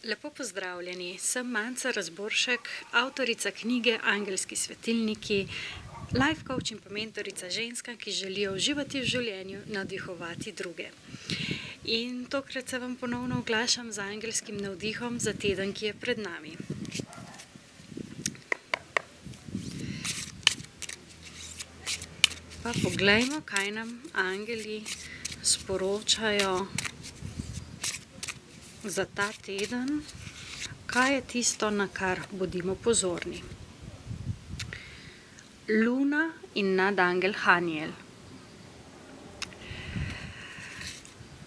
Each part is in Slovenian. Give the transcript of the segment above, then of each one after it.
Lepo pozdravljeni, sem Manca Razboršek, avtorica knjige Angelski svetilniki, life coach in pa mentorica ženskam, ki želijo uživati v življenju, navdihovati druge. In tokrat se vam ponovno oglašam z angelskim navdihom za teden, ki je pred nami. Pa poglejmo, kaj nam angeli sporočajo za ta teden, kaj je tisto, na kar bodimo pozorni. Luna in nadangel Haniel.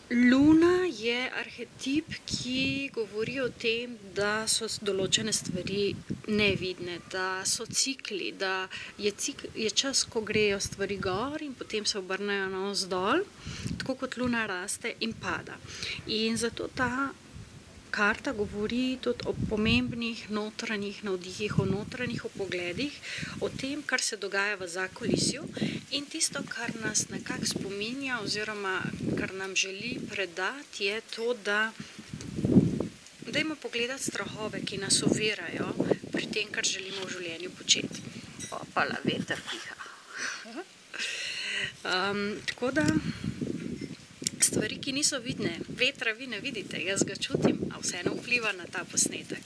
Luna je arhetip, ki govori o tem, da so določene stvari nevidne, da so cikli, da je čas, ko grejo stvari gor in potem se obrnejo navzdol, tako kot luna raste in pada. In zato ta karta govori tudi o pomembnih notranjih navdihih, o notranjih vpogledih, o tem, kar se dogaja v zakulisju in tisto, kar nas nekako spominja oziroma kar nam želi predati, je to, da dajmo pogledati strahove, ki nas ovirajo pri tem, kar želimo v življenju početi. Opala, veter piha. Tako da stvari, ki niso vidne, vetra vi ne vidite, jaz ga čutim, a vseeno vpliva na ta posnetek.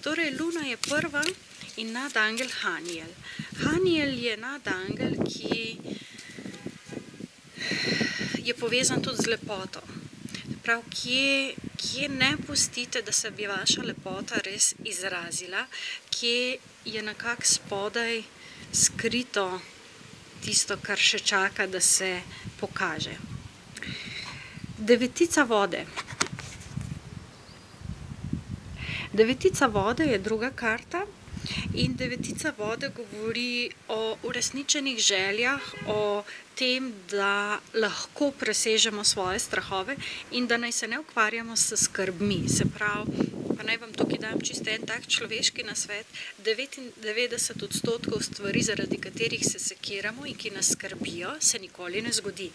Torej, luna je prva in nadangel Haniel. Haniel je nadangel, ki je povezan tudi z lepoto. Prav, kje ne pustite, da se bi vaša lepota res izrazila, kje je nekako spodaj skrito tisto, kar še čaka, da se pokaže. Devetica vode. Devetica vode je druga karta in devetica vode govori o uresničenih željah, o tem, da lahko presežemo svoje strahove in da naj se ne ukvarjamo s skrbmi. Se pravi, pa naj vam tukaj dam čisto en tak človeški nasvet, 99% stvari, zaradi katerih se sekiramo in ki nas skrbijo, se nikoli ne zgodi.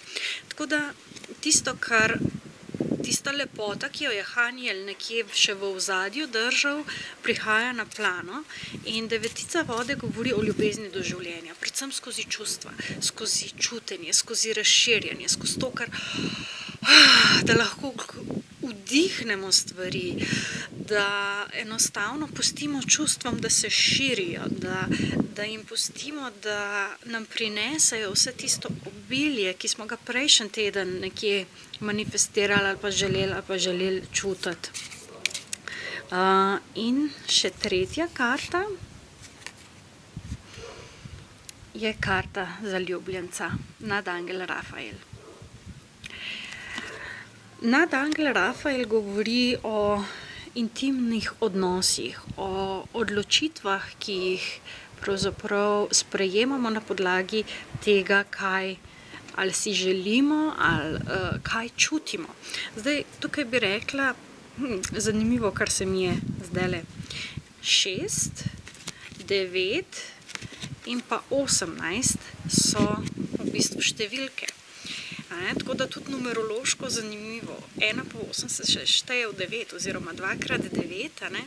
Tako da tista lepota, ki jo je Haniel nekje še v ozadju držal, prihaja na plano in devetica vode govori o ljubezni do življenja, predvsem skozi čustva, skozi čutenje, skozi razširjanje, skozi to, da lahko vdihnemo stvari, da enostavno pustimo čustvom, da se širijo, da jim pustimo, da nam prinesejo vse tisto obilje, ki smo ga prejšnji teden nekje manifestirali ali pa želeli čutiti. In še tretja karta je karta zaljubljenca, nadangel Rafael. Nadangel Rafael govori o intimnih odnosih, o odločitvah, ki jih pravzaprav sprejemamo na podlagi tega, kaj ali si želimo ali kaj čutimo. Zdaj, tukaj bi rekla, zanimivo, kar se mi je zdajle, 6, 9 in pa 18 so v bistvu številke. Tako da tudi numerološko zanimivo. 1 pa 8 se še šteje v 9 oziroma 2x9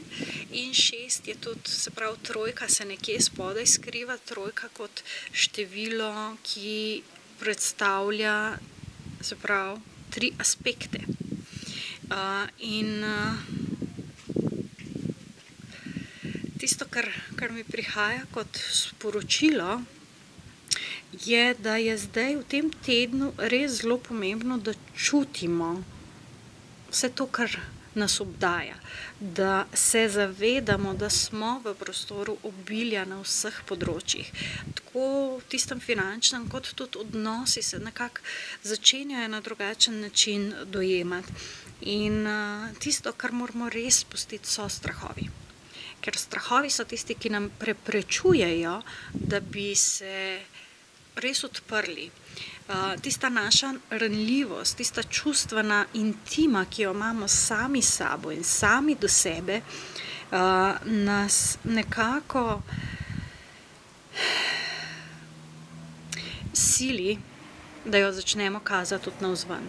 in 6 je tudi, se pravi, trojka se nekje spodaj skriva, trojka kot število, ki predstavlja, se pravi, 3 aspekte. In tisto, kar mi prihaja kot sporočilo, je, da je zdaj v tem tednu res zelo pomembno, da čutimo vse to, kar nas obdaja, da se zavedamo, da smo v prostoru obilja na vseh področjih. Tako v tistem finančnem, kot tudi odnosi se nekako začenjajo na drugačen način dojemati. In tisto, kar moramo res spustiti, so strahovi. Ker strahovi so tisti, ki nam preprečujejo, da bi se res odprli. Tista naša ranljivost, tista čustvena intima, ki jo imamo sami s sabo in sami do sebe, nas nekako sili, da jo začnemo kazati tudi navzven.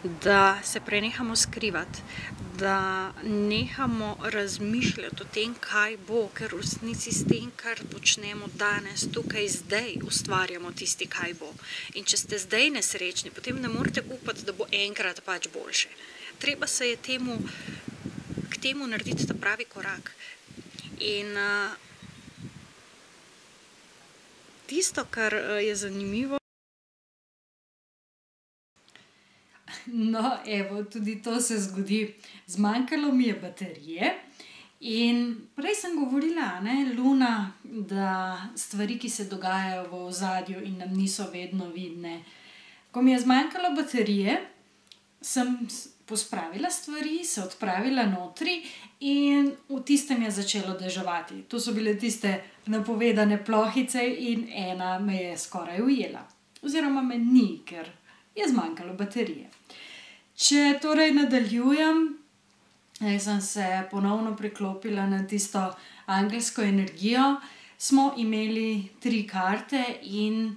da se prenehamo skrivati, da nehamo razmišljati o tem, kaj bo, ker v resnici s tem, kar počnemo danes, tukaj, zdaj, ustvarjamo tisti, kaj bo. In če ste zdaj nesrečni, potem ne morete upati, da bo enkrat pač boljše. Treba se je k temu narediti ta pravi korak. In tisto, kar je zanimivo. No, evo, tudi to se zgodi. Zmanjkalo mi je baterije in prej sem govorila, Luna, da stvari, ki se dogajajo v ozadju in nam niso vedno vidne. Ko mi je zmanjkalo baterije, sem pospravila stvari, se odpravila notri in v tistem je začelo deževati. To so bile tiste napovedane plohice in ena me je skoraj ujela. Oziroma me ni, ker je zmanjkalo baterije. Če torej nadaljujem, sem se ponovno priklopila na tisto angelsko energijo, smo imeli 3 karte in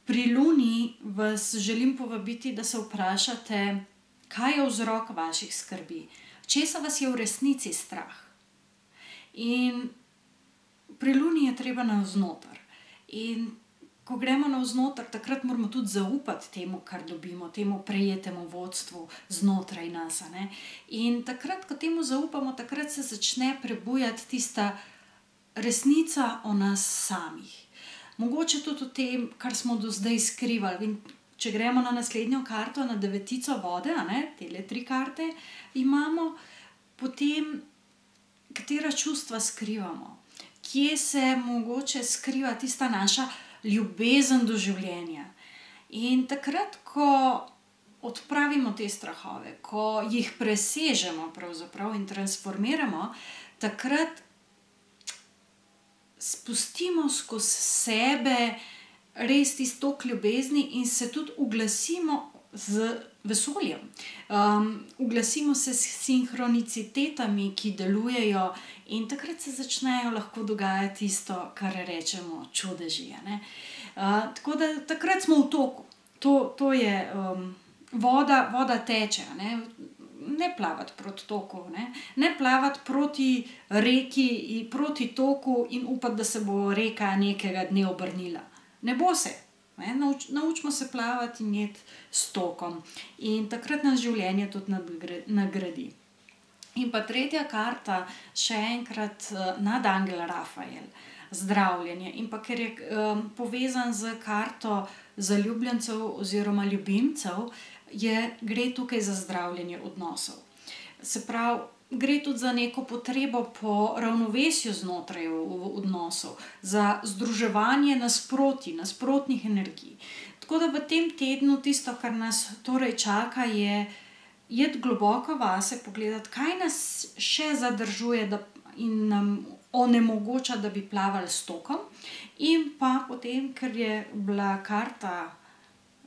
pri Luni vas želim povabiti, da se vprašate, kaj je vzrok vaših skrbi, česa vas je v resnici strah. In pri Luni je treba navznoter. In ko gremo navznoter, takrat moramo tudi zaupati temu, kar dobimo, temu prejetemu vodstvu znotraj nas. In takrat, ko temu zaupamo, takrat se začne prebujati tista resnica o nas samih. Mogoče tudi o tem, kar smo do zdaj skrivali. In če gremo na naslednjo karto, na 9 vode, tele 3 karte imamo, potem katera čustva skrivamo, kje se mogoče skriva tista naša ljubezen do življenja. In takrat, ko odpravimo te strahove, ko jih presežemo pravzaprav in transformiramo, takrat spustimo skozi sebe res tisti tok ljubezni in se tudi uglasimo z vesoljem. Uglasimo se s sinhronicitetami, ki delujejo, in takrat se začnejo lahko dogajati tisto, kar rečemo čudeži. Tako da takrat smo v toku. To je voda teče. Ne plavati proti toku, ne plavati proti reki, proti toku in upati, da se bo reka nekega dne obrnila. Ne bo se. Naučimo se plavati in iti s tokom. In takrat nas življenje tudi nagradi. In pa 3. karta, še enkrat nadangel Rafael, zdravljenje. In pa ker je povezan z karto zaljubljencev oziroma ljubimcev, gre tukaj za zdravljenje odnosov. Se pravi, gre tudi za neko potrebo po ravnovesju znotraj odnosov, za združevanje nasprotnih energij. Tako da v tem tednu tisto, kar nas torej čaka, je iti globoko vase, pogledati, kaj nas še zadržuje in nam onemogoča, da bi plavali s tokom. In pa potem, ker je bila karta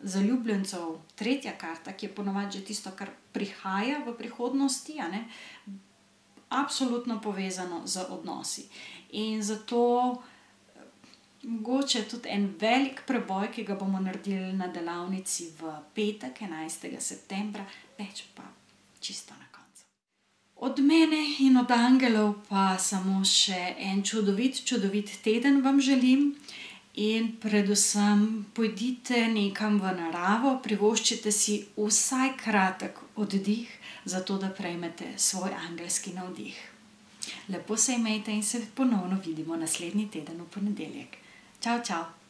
zaljubljencev 3. karta, ki je ponavadi že tisto, kar prihaja v prihodnosti, absolutno povezano z odnosi. In zato mogoče tudi en velik preboj, ki ga bomo naredili na delavnici v petek, 11. septembra, več pa čisto na koncu. Od mene in od angelov pa samo še en čudovit teden vam želim. In predvsem pojdite nekam v naravo, privoščite si vsaj kratek oddih, zato da prejmete svoj angelski navdih. Lepo se imejte in se ponovno vidimo naslednji teden v ponedeljek. Čau, čau!